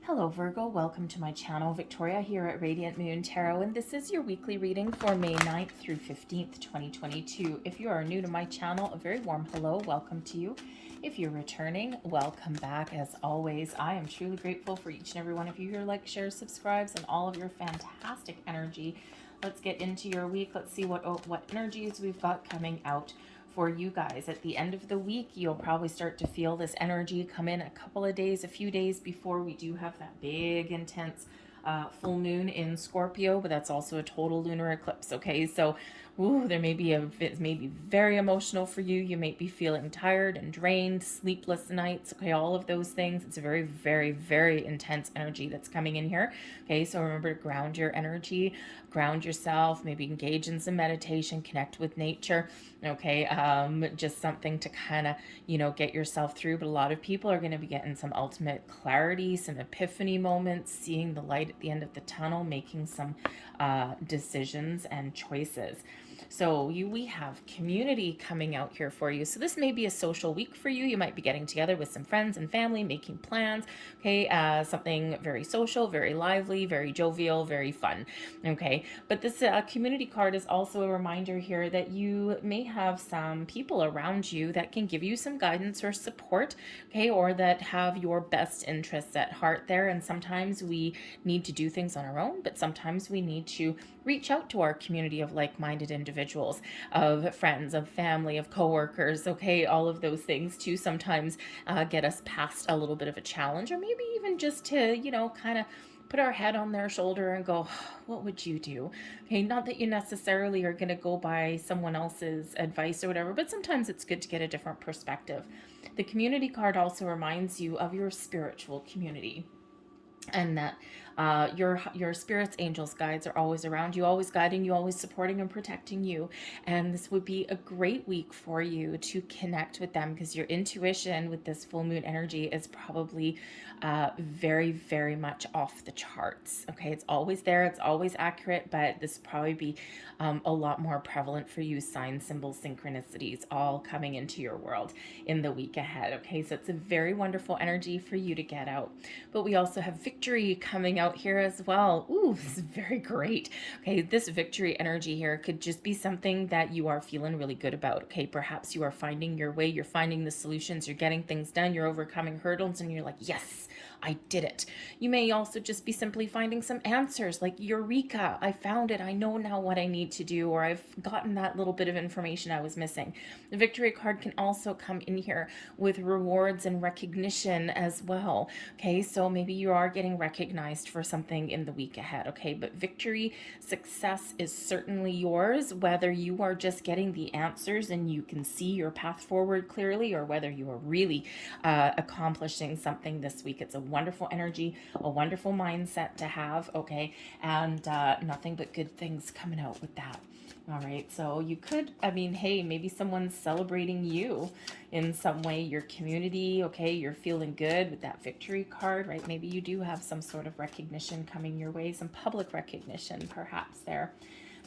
Hello Virgo, welcome to my channel. Victoria here at Radiant Moon Tarot, and this is your weekly reading for May 9th through 15th, 2022. If you are new to my channel, a very warm hello, welcome to you. If you're returning, welcome back. As always, I am truly grateful for each and every one of you who like, shares, subscribes, and all of your fantastic energy. Let's get into your week. Let's see what energies we've got coming out for you guys. At the end of the week, you'll probably start to feel this energy come in a couple of days, a few days before we do have that big, intense full moon in Scorpio, but that's also a total lunar eclipse. Okay, so there may be it may be very emotional for you. You may be feeling tired and drained, sleepless nights. Okay, all of those things. It's a very, very, very intense energy that's coming in here. Okay, so remember to ground your energy, ground yourself, maybe engage in some meditation, connect with nature. Okay, just something to kind of, get yourself through. But a lot of people are going to be getting some ultimate clarity, some epiphany moments, seeing the light at the end of the tunnel, making some decisions and choices. So we have community coming out here for you. So this may be a social week for you. You might be getting together with some friends and family, making plans. Okay, something very social, very lively, very jovial, very fun. Okay, but this community card is also a reminder here that you may have some people around you that can give you some guidance or support. Okay, or that have your best interests at heart there. And sometimes we need to do things on our own, but sometimes we need to reach out to our community of like-minded individuals, of friends, of family, of coworkers, okay, all of those things to sometimes get us past a little bit of a challenge, or maybe even just to, kind of put our head on their shoulder and go, what would you do? Okay, not that you necessarily are going to go by someone else's advice or whatever, but sometimes it's good to get a different perspective. The community card also reminds you of your spiritual community, and that your spirits, angels, guides are always around you, always guiding you, always supporting and protecting you. And this would be a great week for you to connect with them, because your intuition with this full moon energy is probably very, very much off the charts. Okay, it's always there, it's always accurate, but this will probably be a lot more prevalent for you. Signs, symbols, synchronicities all coming into your world in the week ahead. Okay, so it's a very wonderful energy for you to get out. But we also have victory coming out here as well. Ooh, this is very great. Okay, this victory energy here could just be something that you are feeling really good about. Okay, perhaps you are finding your way, you're finding the solutions, you're getting things done, you're overcoming hurdles, and you're like, yes, I did it. You may also just be simply finding some answers, like eureka, I found it, I know now what I need to do, or I've gotten that little bit of information I was missing. The victory card can also come in here with rewards and recognition as well. Okay, so maybe you are getting recognized for something in the week ahead. Okay, but victory, success is certainly yours, whether you are just getting the answers and you can see your path forward clearly, or whether you are really accomplishing something this week. It's a wonderful energy, a wonderful mindset to have. Okay, and nothing but good things coming out with that. All right, so you could, hey, maybe someone's celebrating you in some way, your community. Okay, you're feeling good with that victory card, right? Maybe you do have some sort of recognition coming your way, some public recognition perhaps there.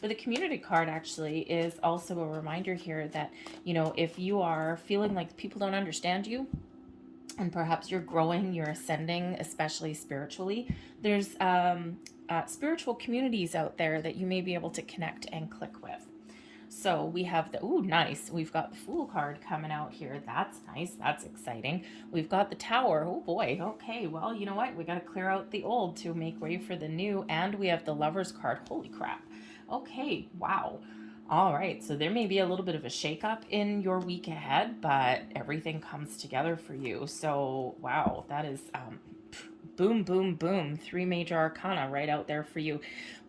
But the community card actually is also a reminder here that, if you are feeling like people don't understand you, and perhaps you're growing, you're ascending, especially spiritually, there's spiritual communities out there that you may be able to connect and click with. So we have nice. We've got the Fool card coming out here. That's nice. That's exciting. We've got the Tower. Oh boy. Okay. Well, you know what? We got to clear out the old to make way for the new. And we have the Lover's card. Holy crap. Okay. Wow. All right, so there may be a little bit of a shakeup in your week ahead, but everything comes together for you. So, wow, that is boom, boom, boom. 3 major arcana right out there for you.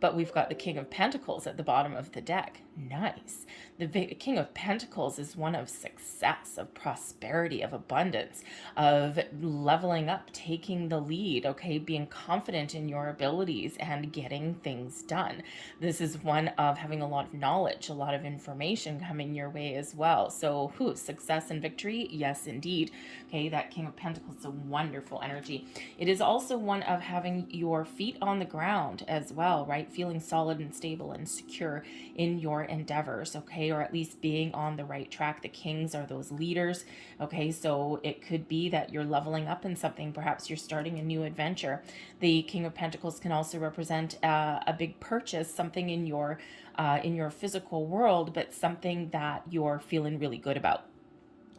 But we've got the King of Pentacles at the bottom of the deck. Nice. The King of Pentacles is one of success, of prosperity, of abundance, of leveling up, taking the lead, okay, being confident in your abilities and getting things done. This is one of having a lot of knowledge, a lot of information coming your way as well. So, success and victory? Yes, indeed. Okay, that King of Pentacles is a wonderful energy. It is also one of having your feet on the ground as well, right? Feeling solid and stable and secure in your your endeavors, okay, or at least being on the right track. The kings are those leaders, okay, so it could be that you're leveling up in something. Perhaps you're starting a new adventure. The King of Pentacles can also represent a big purchase, something in your physical world, but something that you're feeling really good about,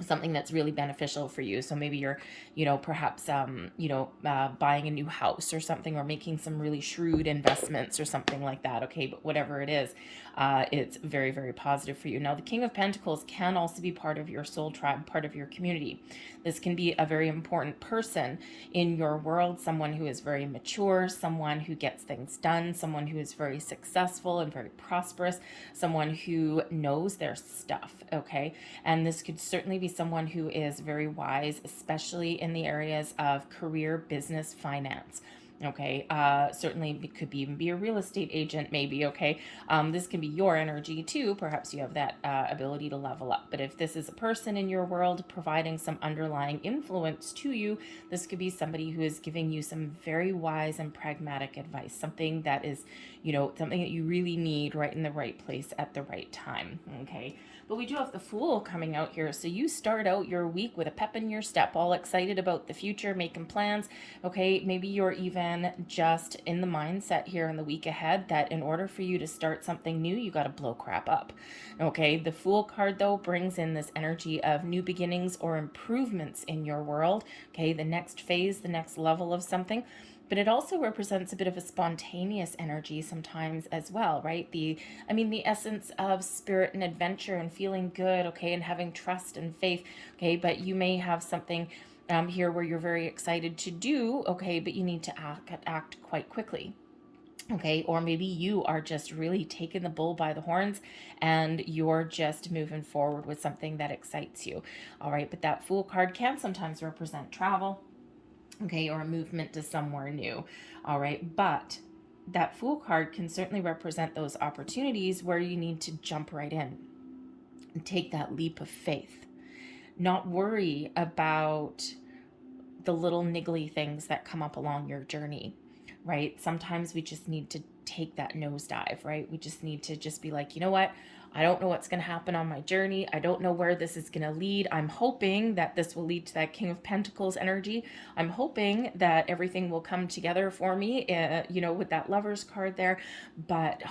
something that's really beneficial for you. So maybe you're, perhaps, buying a new house or something, or making some really shrewd investments or something like that. Okay. But whatever it is, it's very, very positive for you. Now, the King of Pentacles can also be part of your soul tribe, part of your community. This can be a very important person in your world, someone who is very mature, someone who gets things done, someone who is very successful and very prosperous, someone who knows their stuff. Okay. And this could certainly be someone who is very wise, especially in the areas of career, business, finance. Okay, certainly it could even be a real estate agent, maybe. Okay, this can be your energy too. Perhaps you have that ability to level up. But if this is a person in your world providing some underlying influence to you, this could be somebody who is giving you some very wise and pragmatic advice, something that is, something that you really need right in the right place at the right time. Okay. But we do have the Fool coming out here. So you start out your week with a pep in your step, all excited about the future, making plans. Okay, maybe you're even just in the mindset here in the week ahead that in order for you to start something new, you got to blow crap up. Okay, the Fool card, though, brings in this energy of new beginnings or improvements in your world. Okay, the next phase, the next level of something. But it also represents a bit of a spontaneous energy sometimes as well, right? The essence of spirit and adventure and feeling good, okay, and having trust and faith, okay, but you may have something here where you're very excited to do, okay, but you need to act quite quickly. Okay, or maybe you are just really taking the bull by the horns and you're just moving forward with something that excites you. All right, but that Fool card can sometimes represent travel, okay, or a movement to somewhere new. All right, but that Fool card can certainly represent those opportunities where you need to jump right in and take that leap of faith, not worry about the little niggly things that come up along your journey, right? Sometimes we just need to take that nosedive, right? We just need to just be like, you know what? I don't know what's going to happen on my journey. I don't know where this is going to lead. I'm hoping that this will lead to that King of Pentacles energy. I'm hoping that everything will come together for me, with that Lover's card there. But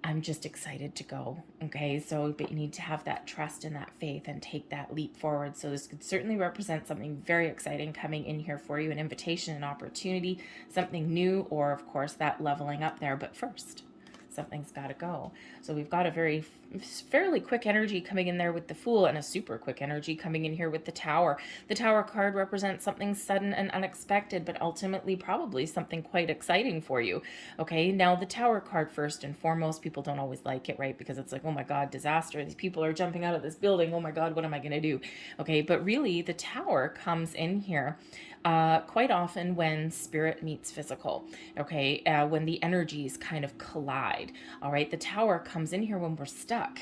I'm just excited to go. Okay, so but you need to have that trust and that faith and take that leap forward. So this could certainly represent something very exciting coming in here for you, an invitation, an opportunity, something new, or of course that leveling up there. But first, something's got to go. So we've got a fairly quick energy coming in there with the Fool, and a super quick energy coming in here with the Tower. The Tower card represents something sudden and unexpected, but ultimately probably something quite exciting for you. Okay, now the Tower card, first and foremost, people don't always like it, right? Because it's like, oh my God, disaster. These people are jumping out of this building. Oh my God, what am I going to do? Okay, but really the Tower comes in here quite often when spirit meets physical, okay, when the energies kind of collide. All right, the Tower comes in here when we're stuck.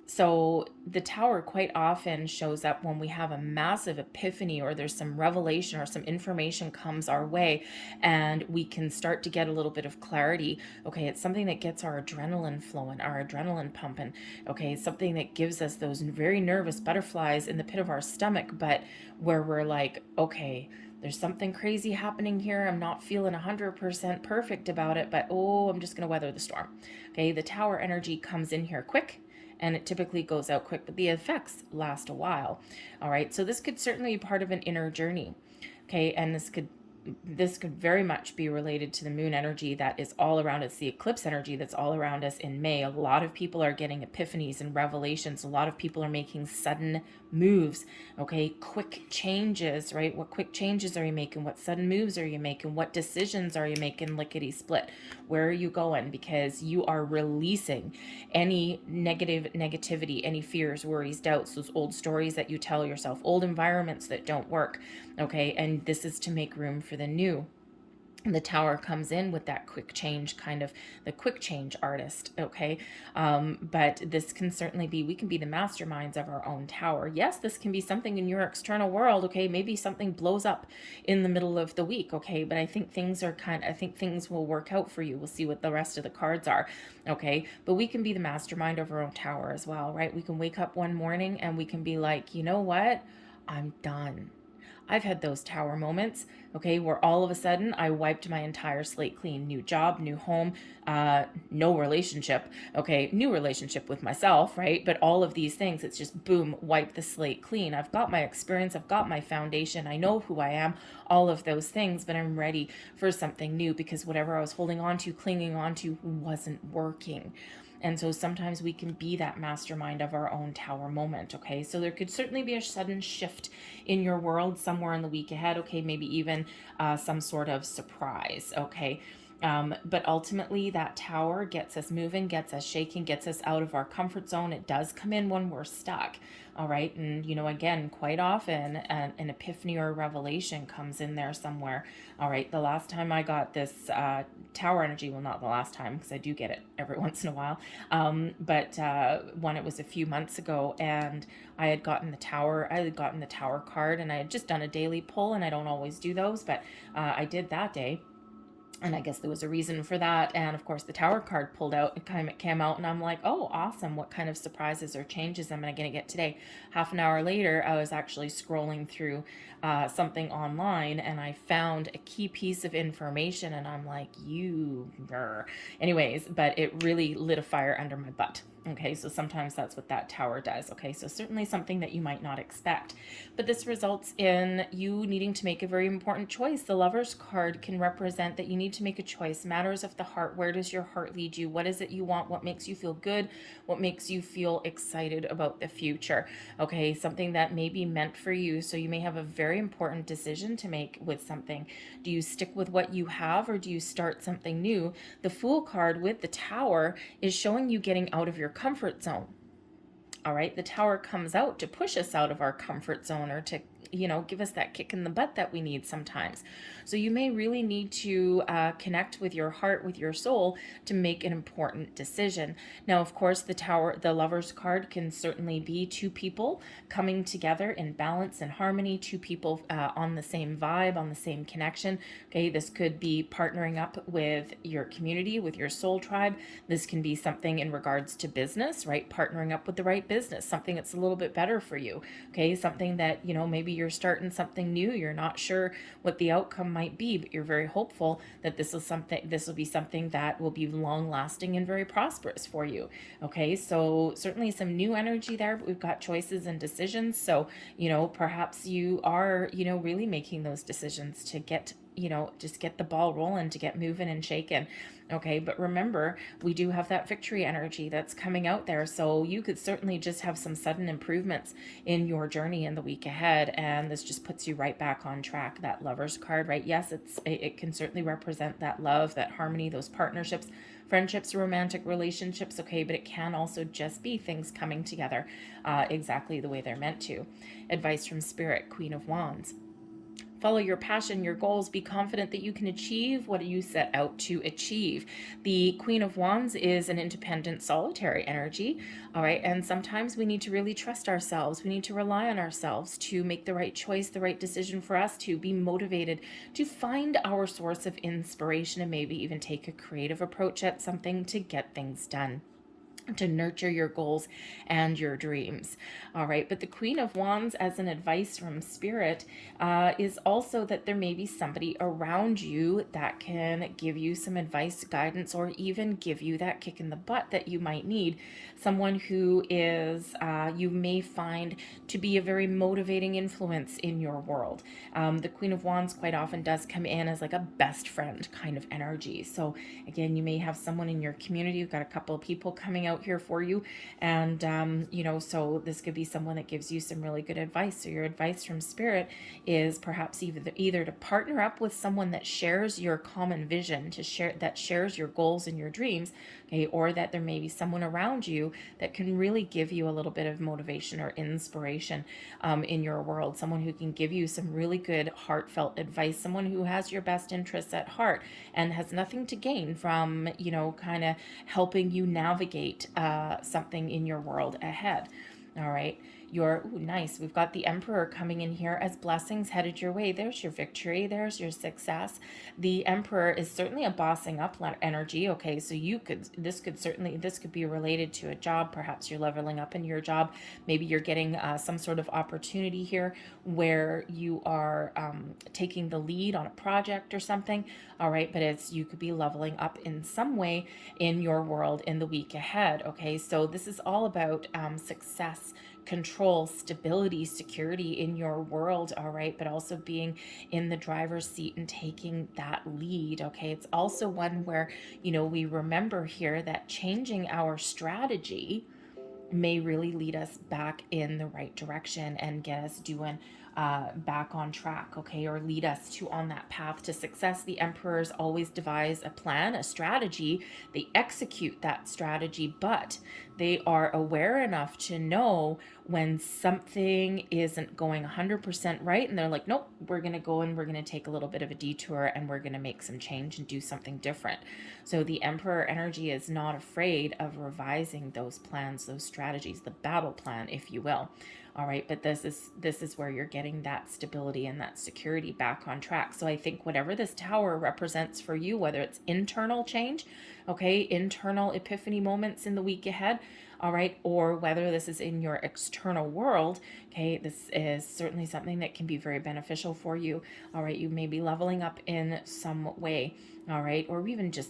So the Tower quite often shows up when we have a massive epiphany, or there's some revelation or some information comes our way and we can start to get a little bit of clarity. Okay, it's something that gets our adrenaline flowing, our adrenaline pumping. Okay, it's something that gives us those very nervous butterflies in the pit of our stomach, but where we're like, okay, there's something crazy happening here. I'm not feeling 100% perfect about it, but I'm just going to weather the storm. Okay, the Tower energy comes in here quick, and it typically goes out quick, but the effects last a while. All right, so this could certainly be part of an inner journey. Okay, and this could very much be related to the moon energy that is all around us, the eclipse energy that's all around us in May. A lot of people are getting epiphanies and revelations. A lot of people are making sudden moves, okay? Quick changes, right? What quick changes are you making? What sudden moves are you making? What decisions are you making lickety split? Where are you going? Because you are releasing any negativity, any fears, worries, doubts, those old stories that you tell yourself, old environments that don't work, okay? And this is to make room for the new. the Tower comes in with that quick change, kind of the quick change artist, okay? But this can certainly be, we can be the masterminds of our own Tower. Yes, this can be something in your external world, okay? Maybe something blows up in the middle of the week, okay? But I think I think things will work out for you. We'll see what the rest of the cards are, okay? But we can be the mastermind of our own Tower as well, right? We can wake up one morning and we can be like, you know what? I'm done. I've had those Tower moments, okay, where all of a sudden I wiped my entire slate clean. New job, new home, no relationship, okay, new relationship with myself, right? But all of these things, it's just boom, wipe the slate clean. I've got my experience, I've got my foundation, I know who I am, all of those things, but I'm ready for something new because whatever I was holding on to, clinging on to, wasn't working. And so sometimes we can be that mastermind of our own Tower moment, okay? So there could certainly be a sudden shift in your world somewhere in the week ahead, okay? Maybe even some sort of surprise, okay? But ultimately, that Tower gets us moving, gets us shaking, gets us out of our comfort zone. It does come in when we're stuck, all right? And, again, quite often an epiphany or a revelation comes in there somewhere, all right? The last time I got this Tower energy, well, not the last time, because I do get it every once in a while, but when it was a few months ago, and I had gotten the Tower card, and I had just done a daily pull, and I don't always do those, but I did that day. And I guess there was a reason for that. And of course, the Tower card pulled out. It came out, and I'm like, oh, awesome. What kind of surprises or changes am I going to get today? Half an hour later, I was actually scrolling through something online, and I found a key piece of information, and I'm like, anyways, but it really lit a fire under my butt. Okay, so sometimes that's what that Tower does. Okay, so certainly something that you might not expect. But this results in you needing to make a very important choice. The Lover's card can represent that you need to make a choice. Matters of the heart. Where does your heart lead you? What is it you want? What makes you feel good? What makes you feel excited about the future? Okay, something that may be meant for you. So you may have a very important decision to make with something. Do you stick with what you have, or do you start something new? The Fool card with the Tower is showing you getting out of your comfort zone. All right, the Tower comes out to push us out of our comfort zone, or to give us that kick in the butt that we need sometimes. So you may really need to connect with your heart, with your soul, to make an important decision. Now, of course, the Lover's card can certainly be two people coming together in balance and harmony, two people on the same vibe, on the same connection. Okay, this could be partnering up with your community, with your soul tribe. This can be something in regards to business, right? Partnering up with the right business, something that's a little bit better for you. Okay, something that, maybe you're starting something new. You're not sure what the outcome might be, but you're very hopeful that this will be something that will be long lasting and very prosperous for you. Okay, so certainly some new energy there, but we've got choices and decisions. So, perhaps you are, really making those decisions to get just get the ball rolling, to get moving and shaking. Okay, but remember, we do have that victory energy that's coming out there. So you could certainly just have some sudden improvements in your journey in the week ahead. And this just puts you right back on track. That Lover's card, right? Yes, it can certainly represent that love, that harmony, those partnerships, friendships, romantic relationships, okay, but it can also just be things coming together exactly the way they're meant to. Advice from Spirit, Queen of Wands. Follow your passion, your goals. Be confident that you can achieve what you set out to achieve. The Queen of Wands is an independent, solitary energy, all right? And sometimes we need to really trust ourselves. We need to rely on ourselves to make the right choice, the right decision for us, to be motivated, to find our source of inspiration, and maybe even take a creative approach at something to get things done, to nurture your goals and your dreams. All right, but the Queen of Wands, as an advice from Spirit, is also that there may be somebody around you that can give you some advice, guidance, or even give you that kick in the butt that you might need. Someone who is, you may find to be a very motivating influence in your world. The Queen of Wands quite often does come in as like a best friend kind of energy. So again, you may have someone in your community. You've got a couple of people coming out here for you, and so this could be someone that gives you some really good advice. So your advice from Spirit is perhaps either to partner up with someone that shares your common vision, that shares your goals and your dreams, okay, or that there may be someone around you that can really give you a little bit of motivation or inspiration in your world, someone who can give you some really good heartfelt advice, someone who has your best interests at heart and has nothing to gain from, you know, kind of helping you navigate something in your world ahead. All right. Nice. We've got the Emperor coming in here as blessings headed your way. There's your victory. There's your success. The Emperor is certainly a bossing up energy. Okay. So this could be related to a job. Perhaps you're leveling up in your job. Maybe you're getting some sort of opportunity here where you are taking the lead on a project or something. All right. But you could be leveling up in some way in your world in the week ahead. Okay. So this is all about success, control, stability, security in your world, all right, but also being in the driver's seat and taking that lead. Okay, it's also one where, you know, we remember here that changing our strategy may really lead us back in the right direction and get us doing back on track, okay, or lead us to on that path to success. The emperors always devise a plan, a strategy. They execute that strategy, but they are aware enough to know when something isn't going 100% right, and they're like, nope, we're going to go and we're going to take a little bit of a detour and we're going to make some change and do something different. So the Emperor energy is not afraid of revising those plans, those strategies, the battle plan, if you will. All right, but this is where you're getting that stability and that security back on track. So I think whatever this tower represents for you, whether it's internal change, okay, internal epiphany moments in the week ahead, all right, or whether this is in your external world, okay, this is certainly something that can be very beneficial for you. All right, you may be leveling up in some way, all right, or even just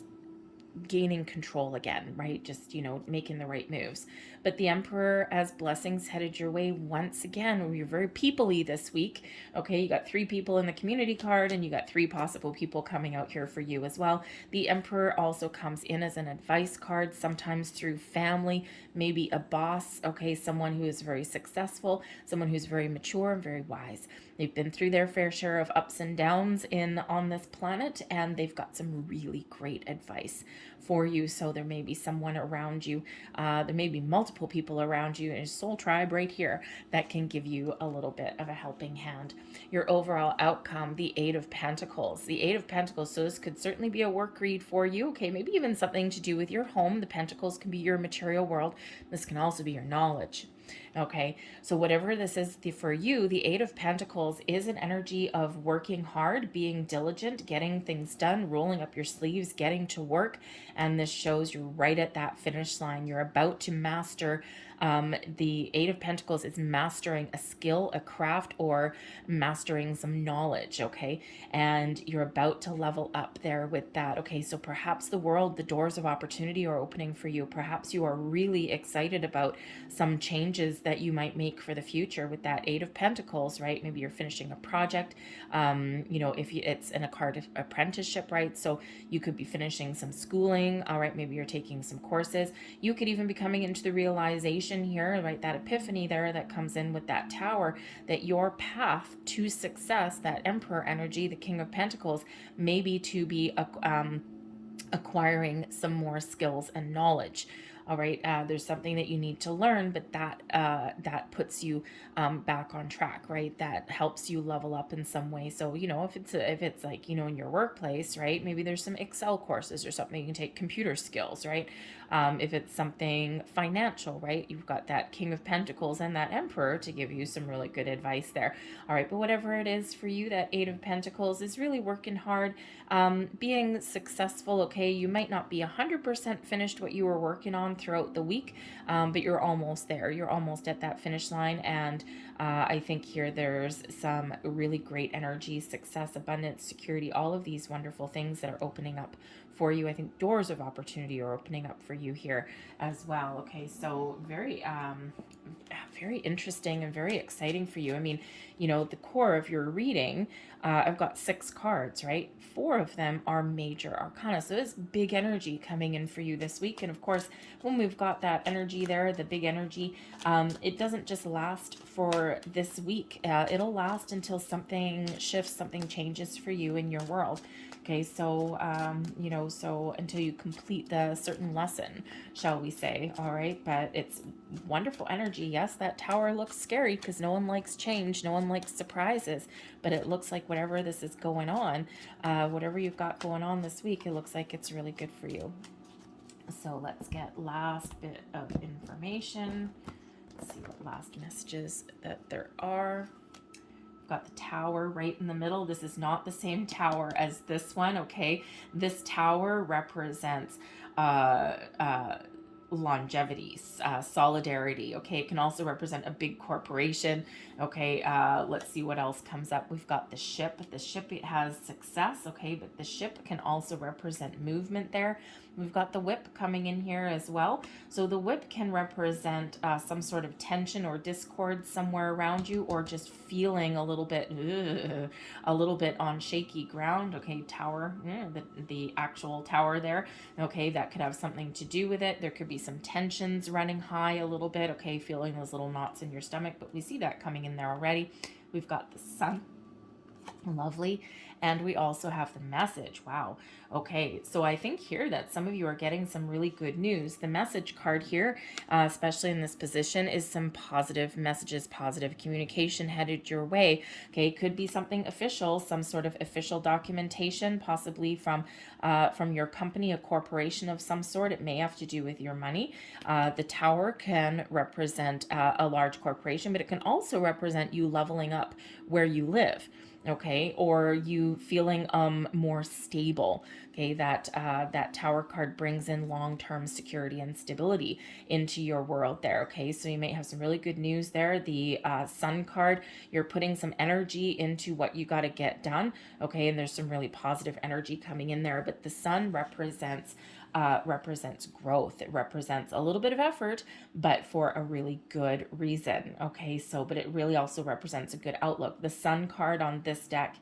gaining control again, right? Just, you know, making the right moves. But the Emperor as blessings headed your way once again. You're very people-y this week. Okay, you got 3 people in the community card and you got 3 possible people coming out here for you as well. The Emperor also comes in as an advice card, sometimes through family, maybe a boss, okay, someone who is very successful, someone who's very mature and very wise. They've been through their fair share of ups and downs on this planet, and they've got some really great advice for you. So there may be someone around you, there may be multiple people around you in a soul tribe right here that can give you a little bit of a helping hand. Your overall outcome, the 8 of Pentacles. The 8 of Pentacles, so this could certainly be a work read for you, okay, maybe even something to do with your home. The Pentacles can be your material world. This can also be your knowledge. Okay, so whatever this is for you, the 8 of Pentacles is an energy of working hard, being diligent, getting things done, rolling up your sleeves, getting to work. And this shows you're right at that finish line. You're about to master. The 8 of Pentacles is mastering a skill, a craft, or mastering some knowledge, okay? And you're about to level up there with that, okay? So perhaps the doors of opportunity are opening for you. Perhaps you are really excited about some changes that you might make for the future with that 8 of Pentacles, right? Maybe you're finishing a project, you know, it's in a card of apprenticeship, right? So you could be finishing some schooling, all right? Maybe you're taking some courses. You could even be coming into the realization here, right? That epiphany there that comes in with that tower, that your path to success, that Emperor energy, the King of Pentacles, maybe to be acquiring some more skills and knowledge. All right, there's something that you need to learn, but that puts you back on track, right? That helps you level up in some way. So, you know, if it's like, you know, in your workplace, right? Maybe there's some Excel courses or something you can take, computer skills, right? If it's something financial, right? You've got that King of Pentacles and that Emperor to give you some really good advice there. All right, but whatever it is for you, that 8 of Pentacles is really working hard, being successful, okay? You might not be 100% finished what you were working on throughout the week, but you're almost there. You're almost at that finish line, and I think here there's some really great energy, success, abundance, security, all of these wonderful things that are opening up for you. I think doors of opportunity are opening up for you here as well. Okay, so very interesting and very exciting for you. I mean, you know, the core of your reading, I've got 6 cards, right? 4 of them are major arcana. So it's big energy coming in for you this week. And of course, when we've got that energy there, the big energy, it doesn't just last for this week. It'll last until something shifts, something changes for you in your world. Okay, so, you know, so until you complete the certain lesson, shall we say, all right? But it's wonderful energy. Yes, that tower looks scary because no one likes change, no one likes surprises, but it looks like whatever this is going on, whatever you've got going on this week, it looks like it's really good for you. So let's get last bit of information. Let's see what last messages that there are. Got the tower right in the middle. This is not the same tower as this one, okay? This tower represents uh, uh, longevity, solidarity, okay? It can also represent a big corporation, okay? Let's see what else comes up. We've got the ship. The ship, it has success, okay? But the ship can also represent movement there. We've got the whip coming in here as well. So the whip can represent some sort of tension or discord somewhere around you, or just feeling a little bit on shaky ground. Okay, tower, the actual tower there. Okay, that could have something to do with it. There could be some tensions running high a little bit. Okay, feeling those little knots in your stomach, but we see that coming in there already. We've got the sun. Lovely. And we also have the message. Wow. Okay. So I think here that some of you are getting some really good news. The message card here, especially in this position, is some positive messages, positive communication headed your way. Okay. Could be something official, some sort of official documentation, possibly from your company, a corporation of some sort. It may have to do with your money. The tower can represent a large corporation, but it can also represent you leveling up where you live. Okay, or you feeling more stable. Okay, that tower card brings in long-term security and stability into your world there. Okay, so you may have some really good news there. The sun card, you're putting some energy into what you got to get done. Okay, and there's some really positive energy coming in there. But the sun represents growth. It represents a little bit of effort, but for a really good reason. Okay, so, but it really also represents a good outlook. The sun card on this deck,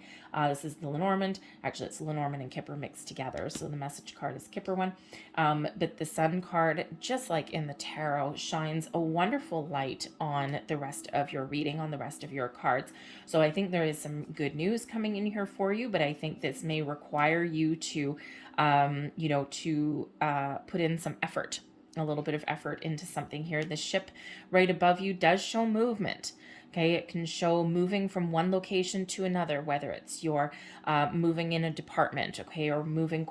this is the Lenormand. Actually, it's Lenormand and Kipper mixed together. So the message card is Kipper one. But the sun card, just like in the tarot, shines a wonderful light on the rest of your reading, on the rest of your cards. So I think there is some good news coming in here for you, but I think this may require you to put in some effort, a little bit of effort into something here. The ship right above you does show movement. Okay, it can show moving from one location to another, whether it's you're moving in a department, okay, or moving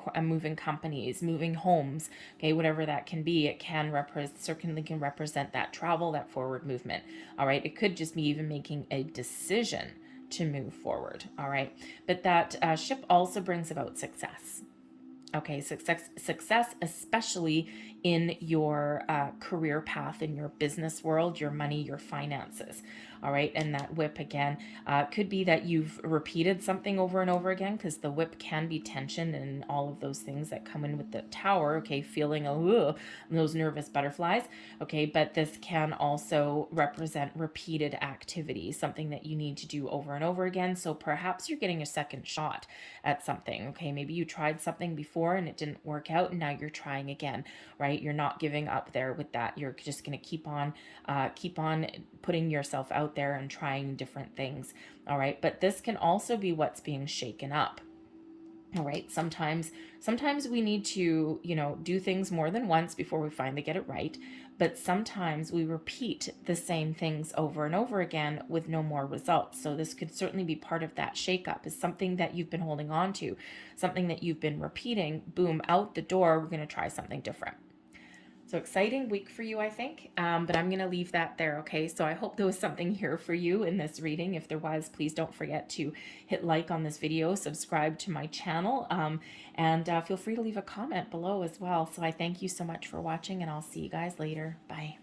companies, moving homes, okay, whatever that can be. It can certainly can represent that travel, that forward movement. All right, it could just be even making a decision to move forward. All right, but that ship also brings about success. Okay, success, especially in your career path, in your business world, your money, your finances. All right, and that whip again could be that you've repeated something over and over again, because the whip can be tension and all of those things that come in with the tower. Okay, feeling those nervous butterflies. Okay, but this can also represent repeated activity, something that you need to do over and over again. So perhaps you're getting a second shot at something. Okay, maybe you tried something before and it didn't work out, and now you're trying again. Right, you're not giving up there with that. You're just going to keep on putting yourself out there and trying different things. All right, but this can also be what's being shaken up. All right, sometimes we need to, do things more than once before we finally get it right. But sometimes we repeat the same things over and over again with no more results. So this could certainly be part of that shakeup, is something that you've been holding on to, something that you've been repeating, boom, out the door, we're going to try something different. So exciting week for you, I think, but I'm going to leave that there, okay? So I hope there was something here for you in this reading. If there was, please don't forget to hit like on this video, subscribe to my channel, and feel free to leave a comment below as well. So I thank you so much for watching, and I'll see you guys later. Bye.